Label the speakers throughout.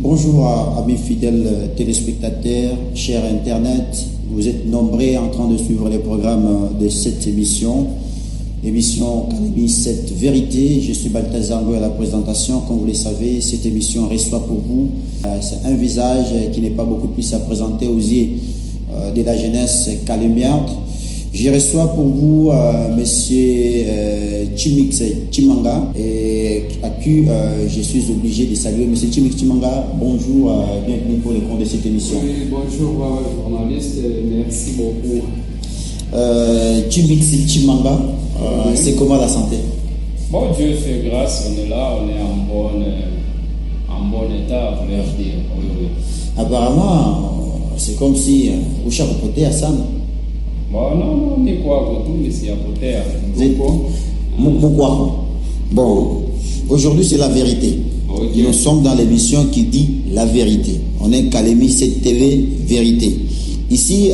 Speaker 1: Bonjour à mes fidèles téléspectateurs, chers Internet. Vous êtes nombreux en train de suivre les programmes de cette émission Kalemi, cette vérité. Je suis Balthazar Ngoy à la présentation. Comme vous le savez, cette émission reçoit pour vous c'est un visage qui n'est pas beaucoup plus à présenter aux yeux de la jeunesse calémiante. Je reçois pour vous Monsieur Chimix Chimanga et à qui je suis obligé de saluer. Monsieur Chimix Chimanga, bonjour, bienvenue pour le compte de cette émission.
Speaker 2: Oui, bonjour journaliste, merci beaucoup.
Speaker 1: Chimix Chimanga, c'est comment la santé?
Speaker 2: Bon, Dieu fait grâce, on est là, on est en bon état, à vouloir dire. Oui, oui.
Speaker 1: Apparemment, c'est comme si vous chapeautez à ça.
Speaker 2: Bon, non, mais quoi, pour tout, mais c'est à côté.
Speaker 1: Pourquoi? Bon, aujourd'hui c'est la vérité.
Speaker 2: Okay.
Speaker 1: Nous sommes dans l'émission qui dit la vérité. On est Kalemi 7 TV Vérité. Ici,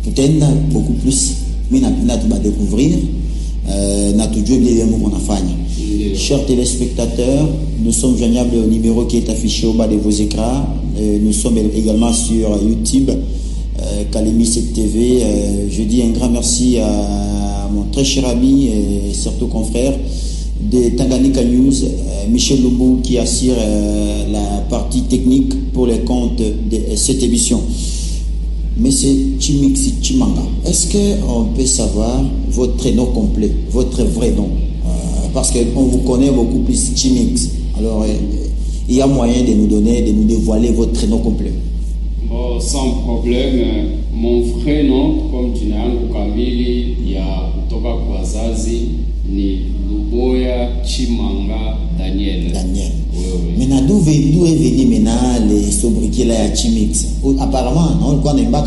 Speaker 1: peut-être beaucoup plus, mais on va découvrir. Chers téléspectateurs, nous sommes joignables au numéro qui est affiché au bas de vos écrans. Nous sommes également sur YouTube. Kalemi 7 TV, je dis un grand merci à mon très cher ami et surtout confrère de Tanganyika News, Michel Loubou, qui assure la partie technique pour les comptes de cette émission. Monsieur Chimix Chimanga, est-ce qu'on peut savoir votre nom complet, votre vrai nom? Parce qu'on vous connaît beaucoup plus Chimix. Alors, il y a moyen de nous dévoiler votre nom complet.
Speaker 2: Bon, sans problème. Mon vrai nom, comme Jinayangu Kamili, il y a kutoka kwa zazi, ni Luboya Chimanga Daniel. Oui.
Speaker 1: Mais d'où est venu maintenant les sobriquets là à Chimix? Apparemment, non, quoi n'est pas.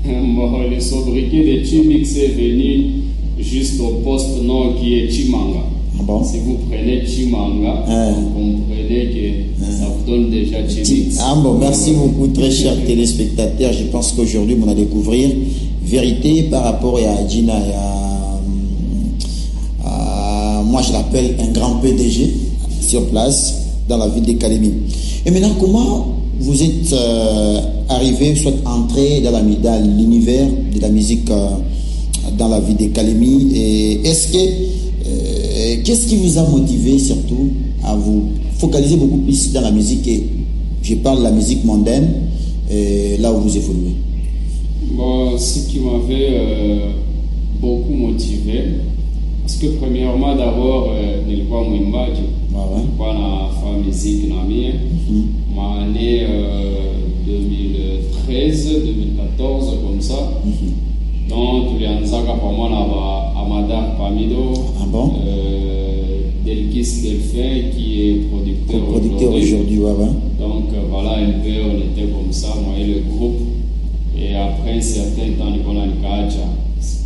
Speaker 2: Bon, le sobriquet de Chimix est venu juste au poste nom qui est Chimanga.
Speaker 1: Ah bon?
Speaker 2: Si vous prenez Chimanga, vous comprenez que ça vous donne déjà Chimix.
Speaker 1: Ah bon, merci beaucoup, très chers téléspectateurs. Je pense qu'aujourd'hui, on va découvrir vérité par rapport à Gina et moi, je l'appelle un grand PDG sur place dans la ville de Kalemi. Et maintenant, comment vous êtes arrivé, soit entré dans l'univers de la musique dans la ville de Kalemi? Et est-ce que qu'est-ce qui vous a motivé surtout à vous focaliser beaucoup plus dans la musique, et je parle de la musique mondaine, là où vous évoluez?
Speaker 2: Bon, ce qui m'avait beaucoup motivé, parce que premièrement d'abord, nilikuwa mwimbaji, nilikuwa nafanya musique na mie, année 2013, 2014 comme ça. Donc tulianzaka pamoja na Amadar Pamido, Delkis Delphin qui est producteur aujourd'hui. Donc voilà, un peu on était comme ça, moi et le groupe. Et après un certain temps, Nicolas Nikacha,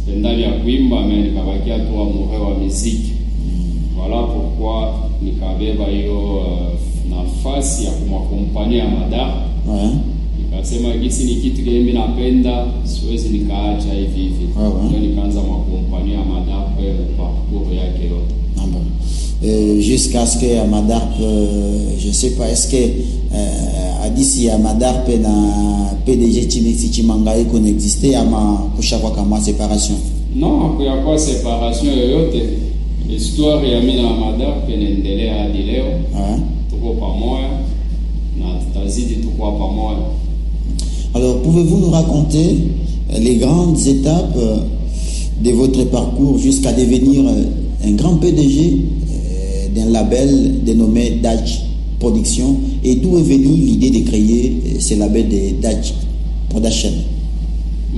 Speaker 2: pendant ya kuimba, mais nikabakia tu amoureux wa musique. Voilà pourquoi nikabeba hiyo nafasi ya kumakompania Amadar. Nikasema gisi ni kitu kile mimi napenda, siwezi nikaacha hivi hivi. Ndio nikaanza makompania Amadar kwa parcours yake yote.
Speaker 1: Jusqu'à ce que Amadar, je ne sais pas, est-ce que d'ici Amadar na PDG Chimix Chimanga qu'on existait ama kushakwa kama séparation?
Speaker 2: Non, il y a pas séparation yoyote. L'histoire ya mimi na Amadar inaendelea hadi leo. Tuko pamoja na tutazidi tuko pamoja.
Speaker 1: Alors, pouvez-vous nous raconter les grandes étapes de votre parcours jusqu'à devenir un grand PDG d'un label dénommé Dutch Production, et d'où est venue l'idée de créer ce label de Dutch Production?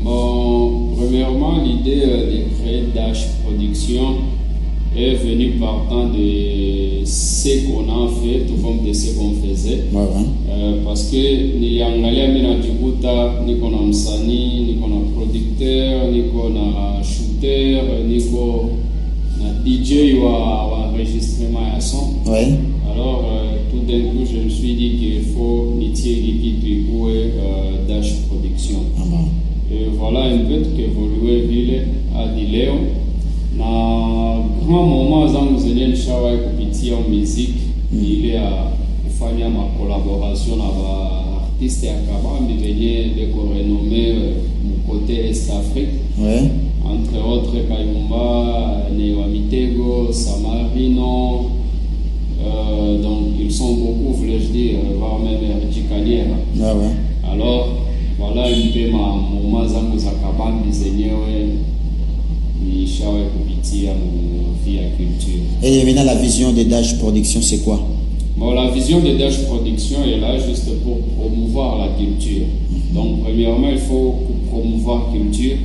Speaker 2: Bon, premièrement, l'idée de créer Dutch Production est venue partant de ce qu'on a fait, tout comme de ce qu'on faisait. Parce que niliangalia mimi najikuta niko na msanii, niko na producteur, niko na shooter, niko na DJ wa enregistrement ya son. Alors tout d'un coup je me suis dit qu'il faut nitie kitu ikuwe Dutch Production. Et voilà un peu qu'évoluer vile hadi leo. Na grand moment zangu zenye nishawahi kupitia muziki ni ile ya kufanya ma collaboration na ba artiste ya kabambi venye beko renommé côté Est Afrique.
Speaker 1: Ouais.
Speaker 2: Entre autres Kayumba, Neo Mitego, Samarino, donc ils sont beaucoup, voulais-je dire, voire même Erdikaniera.
Speaker 1: Ah ouais.
Speaker 2: Alors, voilà un peu ma moment zangu za kabambi zenyewe nishawe kupitia via culture.
Speaker 1: Et maintenant la vision de Dash Production c'est quoi?
Speaker 2: Bon, la vision de Dash Production est là juste pour promouvoir la culture. Donc, premièrement, il faut promouvoir la culture.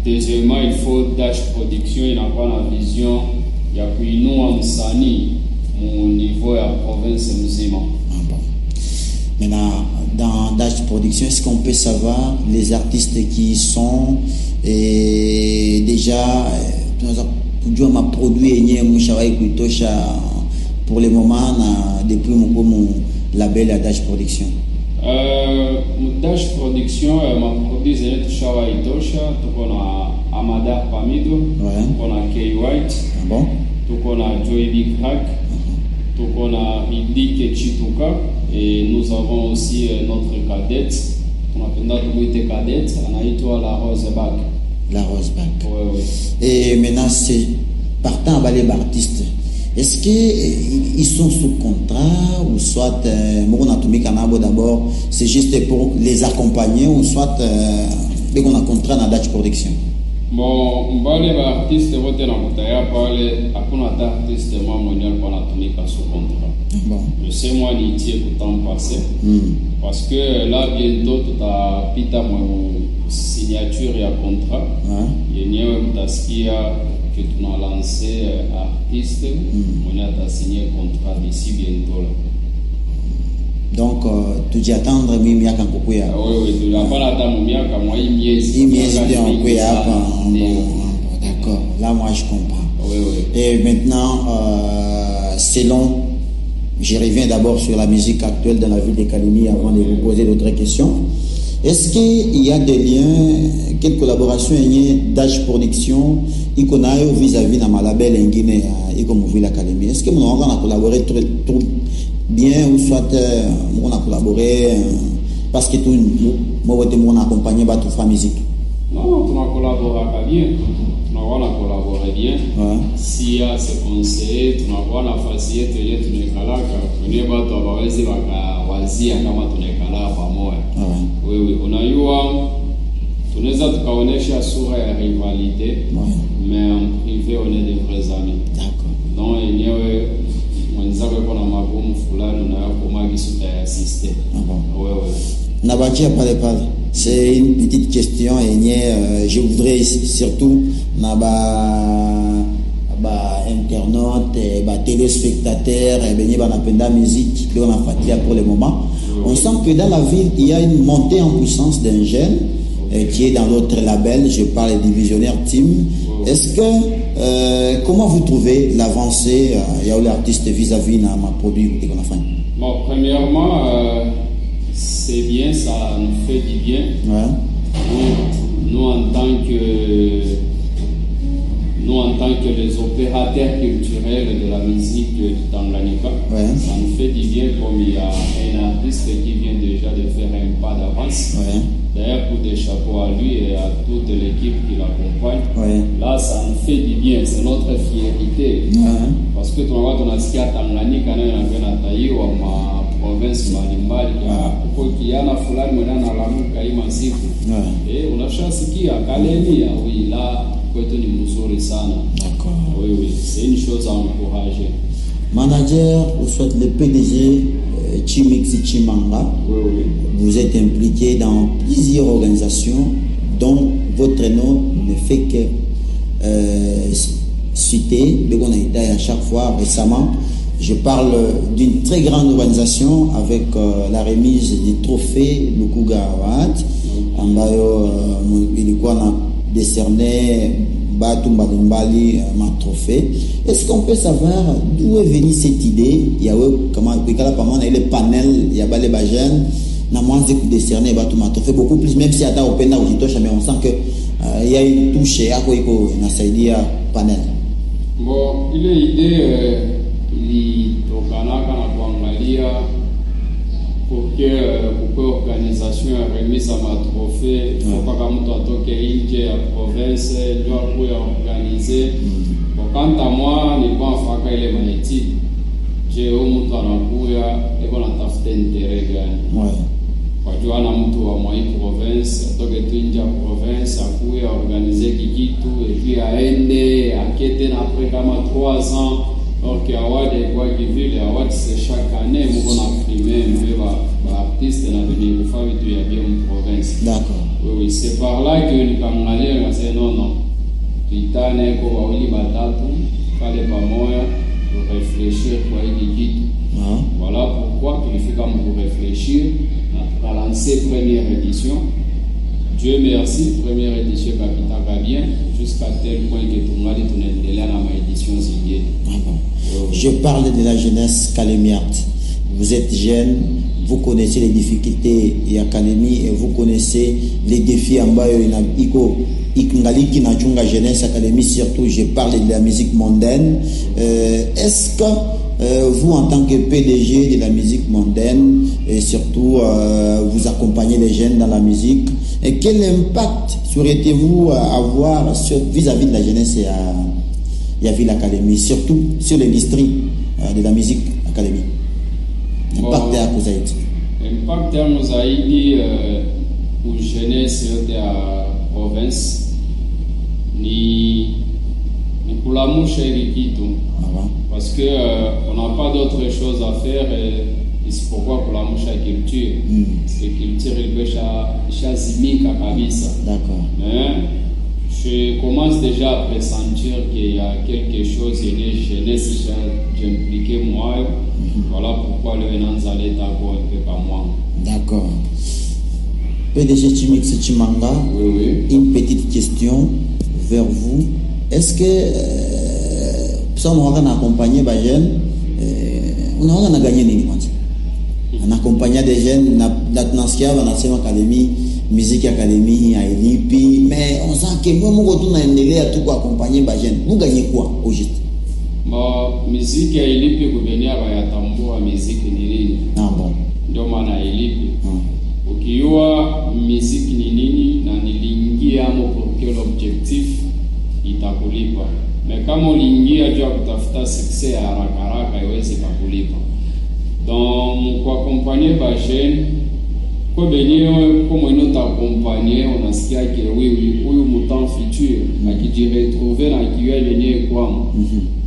Speaker 2: Deuxièmement, il faut Dash Production, il n'a pas la vision, il y a plus nous msanii au niveau de la province musulmane.
Speaker 1: Ah bon. Maintenant, dans Dash Production, est-ce qu'on peut savoir les artistes qui sont et déjà ma produit pour le moment depuis mon label à Dash Production?
Speaker 2: Dash Production, ma produit c'est Shawa Itosha, tout on a Amada Pamido,
Speaker 1: Ouais.
Speaker 2: on a Kay White,
Speaker 1: Ah bon?
Speaker 2: tout on a Joey Big Hack, tout on a Idi Chituka, et nous avons aussi notre cadette, on appelle notre cadette, on a été à la Roseback.
Speaker 1: La Roseback.
Speaker 2: Ouais, ouais.
Speaker 1: Et maintenant, c'est partant à les artistes. Est-ce qu'ils sont sous contrat ou soit d'abord c'est juste pour les accompagner ou soit dès qu'on a contrat dans Dash Production?
Speaker 2: Bon, mbali ba artiste wote na kutaya pale hakuna hata artiste mmoja alikuwa anatumika sous contrat.
Speaker 1: Bon.
Speaker 2: Je sais moi nitie kutam passé parce que là bientôt tutapita mwa signature ya contrat. Yenyewe mtasikia que tuna lancé artiste mwenye atasigner contrat d'ici bientôt là.
Speaker 1: Donc tu dis attendre mimi yaka ngokuya.
Speaker 2: Oui, tu la pas attendre miaka moi miezi.
Speaker 1: Miezi hapa. D'accord. Là moi je comprends.
Speaker 2: Oui, oui.
Speaker 1: Et maintenant selon je reviens d'abord sur la musique actuelle dans la ville de Kalemi avant de vous poser d'autres questions. Est-ce qu'il y a des liens, quelle collaboration il y a Dash Production, il connaît vis-à-vis de ma label en Guinée, et comme vous la Kalemi? Est-ce que nous avons collaboré tout bien ou soit on a collaboré parce que tout moi on a accompagné ba toute musique?
Speaker 2: Non, on a collaboré bien. On a collaboré bien. Si y a ce conseil, on a la facilité de tenir kalaka, on est ba to bawezi baka wazia kama tunekala pamoja. Oui, oui, on a eu tunaweza tukaonesha sura ya rivalité, mais en privé on est des vrais amis.
Speaker 1: D'accord.
Speaker 2: Donc yenyewe mwenzako yuko na magumu fulani na kumagi suta ya assisté. Oui, oui.
Speaker 1: Nabakia pale. C'est une petite question et je voudrais surtout internautes, téléspectateurs, la musique, on a fait pour le moment. On sent que dans la ville, il y a une montée en puissance d'un jeune qui est dans l'autre label, je parle des Divisionnaire Team. Est-ce que, comment vous trouvez l'avancée, il y a l'artiste vis-à-vis de ma produit qu'on a fait?
Speaker 2: Bon, premièrement, c'est bien, ça nous fait du bien. Nous en tant que les opérateurs culturels de la musique tanganyika, ça nous fait du bien comme il y a un artiste qui vient déjà de faire un pas d'avance. D'ailleurs, pour des chapeaux à lui et à toute l'équipe qui l'accompagne, là, ça nous fait du bien, c'est notre fierté. Parce que tu vois, on a ce qu'il y a Tanganyika, ma province mbalimbali kwa kiana fulani mwana analamuka hii masiku unashasikia Kalemi oui là kwetu ni mzuri sana.
Speaker 1: D'accord.
Speaker 2: Oui, c'est une chose à encourager.
Speaker 1: Manager ou soit le PDG Chimixi Chimanga, vous êtes impliqué dans plusieurs organisations dont votre nom ne fait que citer, mais on a été à chaque fois récemment. Je parle d'une très grande organisation avec la remise des trophées Lukuga Award. Ambayo ilikuwa na décerné Batu Mbalimbali ma trophée. Est-ce qu'on peut savoir d'où est venue cette idée? Il y a comment le panel, il y a les bajens, na moins de décerner Batu ma trophée beaucoup plus, même si ada open ou jitosha, mais on sent que il y a une touche à quoi na saidia panel.
Speaker 2: Bon, il est idée ilitokanaka na kuangalia pourquoi organisation a remis à ma trophée, il ne faut pas que je toque inje à province, je dois organiser. Bon, quant à moi, je ne vais pas faire les magnétiques. J'ai eu un peu de et on a fait intérêt. Kwa jua na mtu wa mwai province atoke tuinja province akuye organiser kikitu et puis aende akete na après kama 3 ans or que award kwa kivile award c'est chaque année mko na primer mbeba ba artiste na venir kufa vitu ya bien province.
Speaker 1: D'accord.
Speaker 2: Oui, c'est par là que nikamwangalia ngasema non tuitane kwa wawili batatu pale pamoja réfléchir kwa hiki kitu. Voilà pourquoi il faut comme réfléchir à lancer première édition. Dieu merci, première édition Capitaka bien, jusqu'à tel point que tout le monde est là dans ma édition zingine.
Speaker 1: Je parle de la jeunesse calémiate. Vous êtes jeune, vous connaissez les difficultés et académie et vous connaissez les défis en bas ikungaliki na chunga jeunesse académie, surtout je parle de la musique mondaine. Est-ce que vous, en tant que PDG de la musique mondaine, et surtout vous accompagnez les jeunes dans la musique, et quel impact souhaitez-vous avoir vis-à-vis de la jeunesse et à Ville Académie, surtout sur l'industrie de la musique académie? Impact à Kouzaïti.
Speaker 2: Impact à Kouzaïti pour jeunesse de la province, ni pour la mouche et l'équipe. Parce que on n'a pas d'autre chose à faire et c'est pourquoi pour la mouche à culture. Parce que culture il peut chazimika kabisa.
Speaker 1: D'accord.
Speaker 2: Mais je commence déjà à pressentir qu'il y a quelque chose et les jeunesse j'impliqué moi. Voilà pourquoi le Nanzale est encore un peu par moi.
Speaker 1: D'accord. PDG Chimix Chimanga,
Speaker 2: oui.
Speaker 1: Une petite question vers vous. Est-ce que si on a accompagné des jeunes, on a gagné des jeunes. On a accompagné des jeunes dans la académie, musique académie, à Elipi, mais on sent que moi, on a accompagné des jeunes. Vous gagnez quoi au juste?
Speaker 2: Musique à Elipi, vous venez à Tambour, musique nini.
Speaker 1: Ah bon.
Speaker 2: Donc, on a Elipi. Ukiwa musique nini, na nilingia pour quel objectif, itakulipa. Mais kama uliingia juu ya kutafuta succès ya haraka haraka haiwezi kukulipa. Donc kuaccompagner ba jeune kwa benyewe kama unataccompagner unasikia que oui huyu mutant futur akijiretrouver na kiwa yenyewe kwangu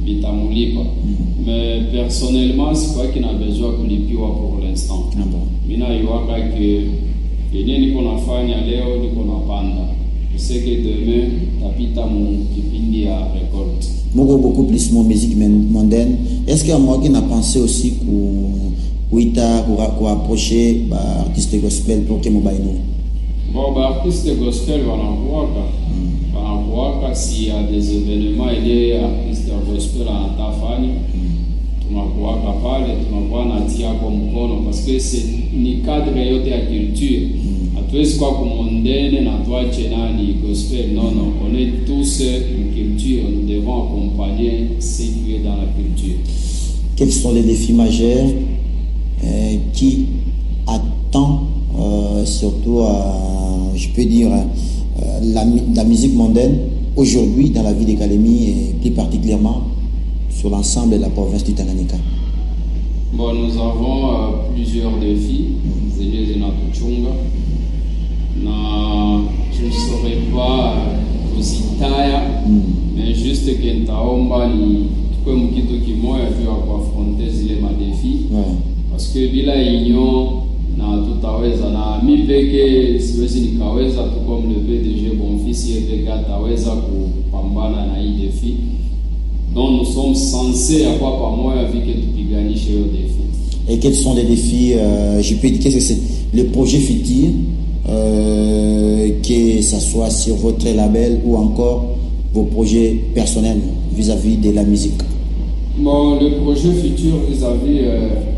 Speaker 2: bitamulipa. Mais personnellement c'est pas qu'il a besoin kulipiwa pour l'instant.
Speaker 1: Ah bon.
Speaker 2: Mina yuaka que yenyewe niko nafanya leo niko napanda. Je sais que demain, tapita mon kipindi à récolte.
Speaker 1: Beaucoup plus mon musique mondaine. Est-ce qu'il y a moi qui n'a pensé aussi pour approcher l'artiste gospel pour que moi
Speaker 2: Bon, l'artiste gospel va en voir s'il y a des événements et des artistes gospel en Tafani. Tu m'as pale, tu m'as natia comme kono parce que c'est ni cadre yote ya culture. Hatuwezi kwa kumondene na tuache nani gospel. Non, on est tous une culture, nous devons accompagner ce qui est dans la culture.
Speaker 1: Quels sont les défis majeurs qui attendent surtout, je peux dire, la musique mondaine aujourd'hui dans la vie d'Académie et plus particulièrement sur l'ensemble de la province du Tanganyika?
Speaker 2: Bon, nous avons plusieurs défis. Je ne saurais pas mais juste que ntaomba ni tukwe mkitu kimoya juu ya kuafronte zile madefi. Parce que bila union na tutaweza na mi peke siwezi nikaweza tu comme le PDG Bonfils yeye ataweza kupambana na hii défi. Donc nous sommes censés avoir pamoja vike tupiganishe hiyo défi.
Speaker 1: Et quels sont les défis je peux dire qu'est-ce que c'est le projet futur que ça soit sur votre label ou encore vos projets personnels vis-à-vis de la musique?
Speaker 2: Bon, le projet futur vis-à-vis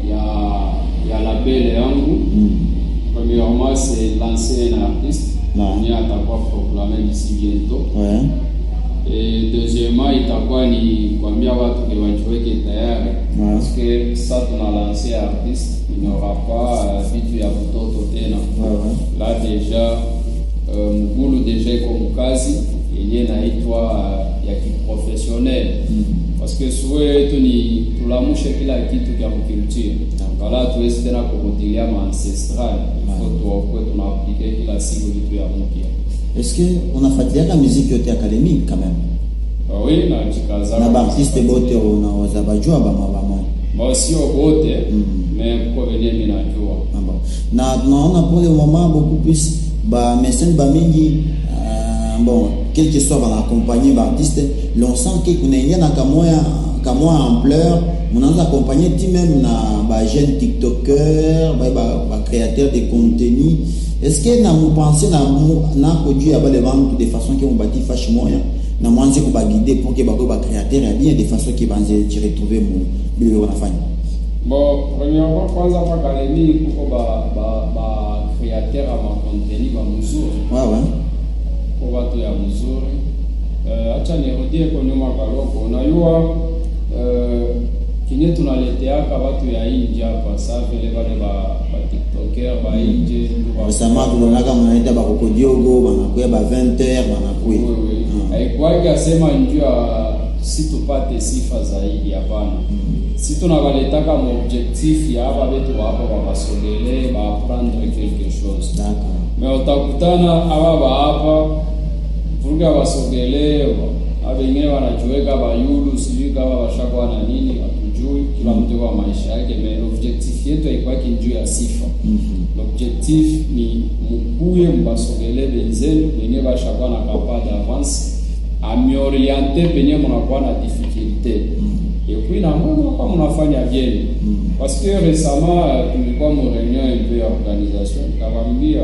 Speaker 2: il y a label yangu. Premièrement, c'est lancer un artiste. On y a d'abord proclamé d'ici bientôt. Et deuxièmement, itakuwa ni kuambia watu que wajiweke tayari parce que ça tuna lancé artiste, il n'y aura pas vitu ya mtoto tena. Là déjà mgulu deja iko mkazi yenye naitwa ya kiprofessionnel parce que suwe yetu ni tulamushe kila kitu kya mkulture kala tuwezi tena kurudilia ma ancestral faut tuokwe tunaapike kila siku vitu ya mpya.
Speaker 1: Est-ce que on a fait la musique yote académique quand même?
Speaker 2: Oui, na chikaza
Speaker 1: na artiste bote na wazabajua ba mama
Speaker 2: ba sio bote mais kwa venye mimi najua
Speaker 1: na tunaona pour le moment beaucoup plus ba mécène ba mingi bon quel que soit ba accompagner ba artiste l'on sent que kunaingia na kamoya ampleur mnaanza accompagner ti même na ba jeune tiktoker ba créateur de contenu. Est-ce que na vous pensez na produit à les vendre de façon que on bâtit fâche moyen na mwanze ko ba guider pour que ba créateur ya bien de façon que banze tu retrouver mon bio na fanya.
Speaker 2: Bon, premièrement kwanza kwa kalemi kuko ba créateur ama contenu ba mzuri.
Speaker 1: Ouais.
Speaker 2: Kwa watu ya mzuri. Acha nirudie kwa nyuma kaloko. Unajua kinye tunaleteaka watu ya nje hapa sasa vile wale ba tiktoker ba nje
Speaker 1: sama tunaona mnaita ba kokodiogo banakuya ba 20h banakuya
Speaker 2: haikuwaje asema njua si tupate sifa zaidi hapana si tunawaletaka mu objectif ya hapa wetu hapa wabasogelee ba apprendre quelque chose
Speaker 1: d'accord
Speaker 2: mais utakutana hapa hapa vuruga wasogelee wengine wanajiweka bayulu sijui kama washakwa na nini hatujui kila mtu kwa maisha yake mais l'objectif yetu haikuwa kinjuu ya sifa l'objectif ni mkuye mbasogele benzenu wenye bashakwa na capable d'avance amiorienter penye mnakuwa na difficulté et puis na mbona kama mnafanya bien parce que récemment tulikuwa mu réunion un peu organisation kawambia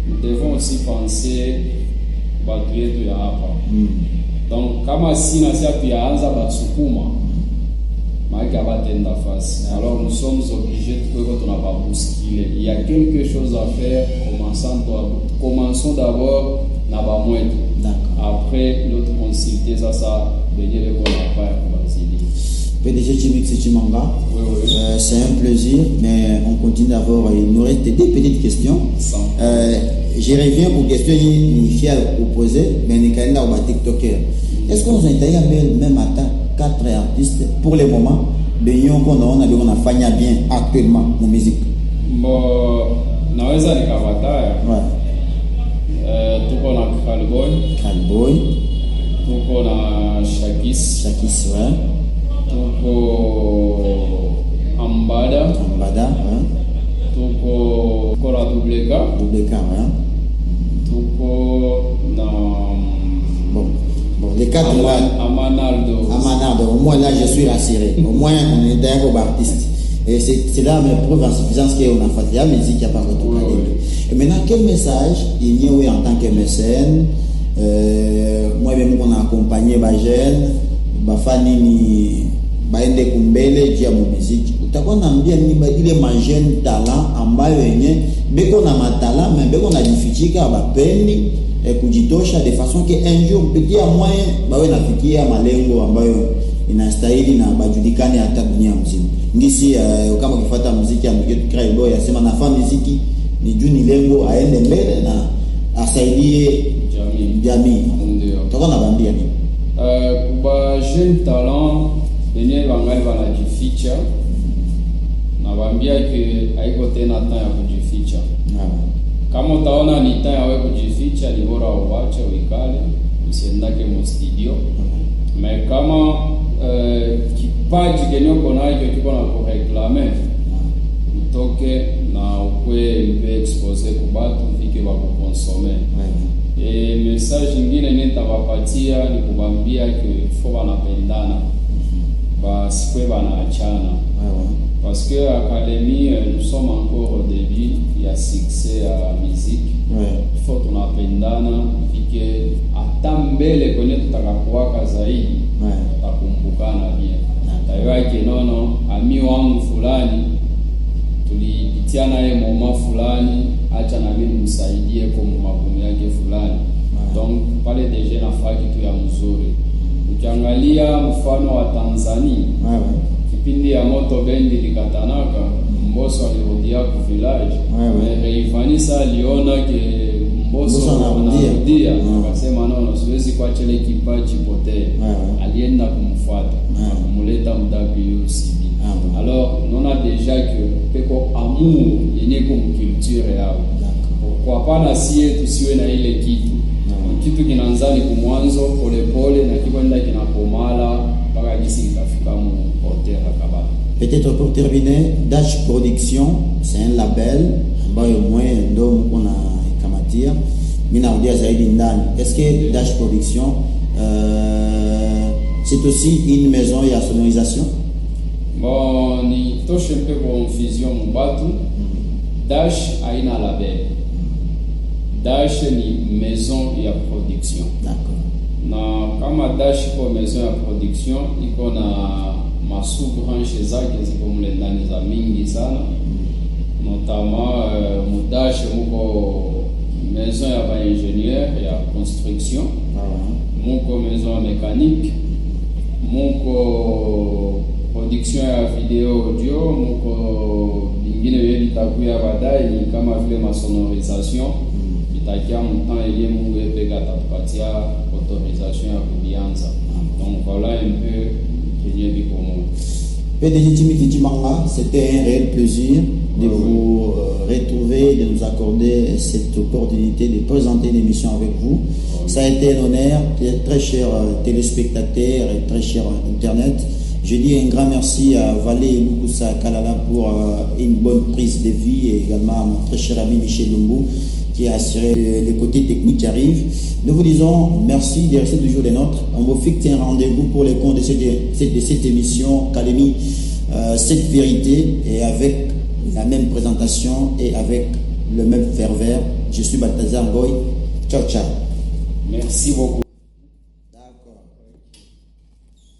Speaker 2: nous devons aussi penser batu yetu ya hapa donc kama sina sia tuyaanza basukuma maana batenda fasi alors nous sommes obligés de tunababuskile il y a quelque chose à faire commençons d'abord na ba mwetu après l'autre consulter ça venir le qu'on a pas bazili
Speaker 1: PDG Chimix Chimanga.
Speaker 2: Oui.
Speaker 1: C'est un plaisir, mais on continue d'avoir. Il nous reste des petites questions. Je reviens pour question initiale opposée, mais il y a un TikToker. Est-ce qu'on a même à 4 artistes pour le moment, de qu'on a fait bien actuellement en musique?
Speaker 2: Bon, naweza nikawataya.
Speaker 1: Ouais.
Speaker 2: Tuko na
Speaker 1: Calboy.
Speaker 2: Tuko na Shakis,
Speaker 1: ouais.
Speaker 2: Tuko Ambada,
Speaker 1: hein.
Speaker 2: Tuko Kora Doubleka,
Speaker 1: hein.
Speaker 2: Tuko na
Speaker 1: bon, les 4 là.
Speaker 2: Amanaldo.
Speaker 1: Au moins là je suis rassuré. Au moins on est d'accord artiste. Et c'est là mes preuves en suffisance qu'on a fait la musique, il n'y a pas retour. Et maintenant, quel message il y a en tant que mécène? Moi-même, on a accompagné les jeunes, les familles, baende kumbele jia mu musique utakuwa naambia ni ile majeune talent ambayo yenye beko na matala mais beko na difichika bapendi kujitosha de façon que un jour kupitia moyen bawe nafikia malengo ambayo inastahili na bajulikane hata dunia mzima ngisi kama ukifuata muziki ya Mgetu Kraiboy yasema nafanya muziki ni juu ni lengo aende mbele na asaidie jamii
Speaker 2: ndio
Speaker 1: utakuwa naambia nini
Speaker 2: kuba jeune talent benye bangali banajificha na waambia ke haiko tena temps ya kujificha. Kama utaona ni temps ya wewe kujificha ni bora uache uikale usiendake mu studio. Mais kama kipaji kenyo konacho kiko na kureklame utoke na ukwe mpe expose kubatu fike ba kukonsome. Message nyingine nitawapatia ni kubambia ke fo banapendana basikwe banaachana parce que académie nous sommes encore au début il y a succès à la musique faut tunapendana fike hata mbele kwenye tutakapokuwa zaidi takumbukana bien tayari kinono ami wangu fulani tulipitia naye moma fulani acha na mimi msaidie kwa magumu yake fulani Donc pale deja nafaa kitu ya mzuri. Ukiangalia mfano wa Tanzania, kipindi ya moto bendi likatanaka, Mbosso alirudia ku village. Reivanisa aliona ke Mbosso anarudia, akasema no, siwezi kuacha ile kipaji potee. Alienda kumfuata, kumuleta WCB. Alors, on a déjà que peko amour yenye kwa culture yao. Kwa pana sie tusiwe na ile kitu kinaanza ku mwanzo pole pole na kikwenda kinakomala mpaka jinsi kitafika mu hotel kabla.
Speaker 1: Peut-être pour terminer, Dash Production, c'est un label ambayo mwe ndo mko na kamatia. Mimi narudia zaidi ndani. Est-ce que Dash Production c'est aussi une maison ya sonorisation?
Speaker 2: Bon, ni toshe mpe confusion mubatu. Dash haina label. Dash ni maison ya production.
Speaker 1: D'accord.
Speaker 2: Na kama Dash iko maison ya production, iko na masu branche zake ziko mle ndani za mingi sana. Notamment Dash muko maison ya ba ingénieur ya construction. Muko maison ya mécanique. Muko production ya video audio, muko bingine yeli takuya badai kama vile masonorisation. Itakia mtemps ile Mungu epeka tapatia autorisation ya kubianza. Donc voilà un peu kenye biko mo.
Speaker 1: PDG Timothy Chimanga, c'était un réel plaisir de vous retrouver, de nous accorder cette opportunité de présenter l'émission avec vous. Ça a été un honneur, très chers téléspectateurs et très cher Internet. Je dis un grand merci à Valé Lukusa Kalala pour une bonne prise de vie et également à mon très cher ami Michel Lumbu qui a assuré les côtés techniques qui arrivent. Nous vous disons merci de rester toujours des nôtres. On vous fixe un rendez-vous pour les comptes de cette émission Kalemi, cette vérité, et avec la même présentation et avec le même ferveur. Je suis Balthazar Goy. Ciao, ciao.
Speaker 2: Merci beaucoup.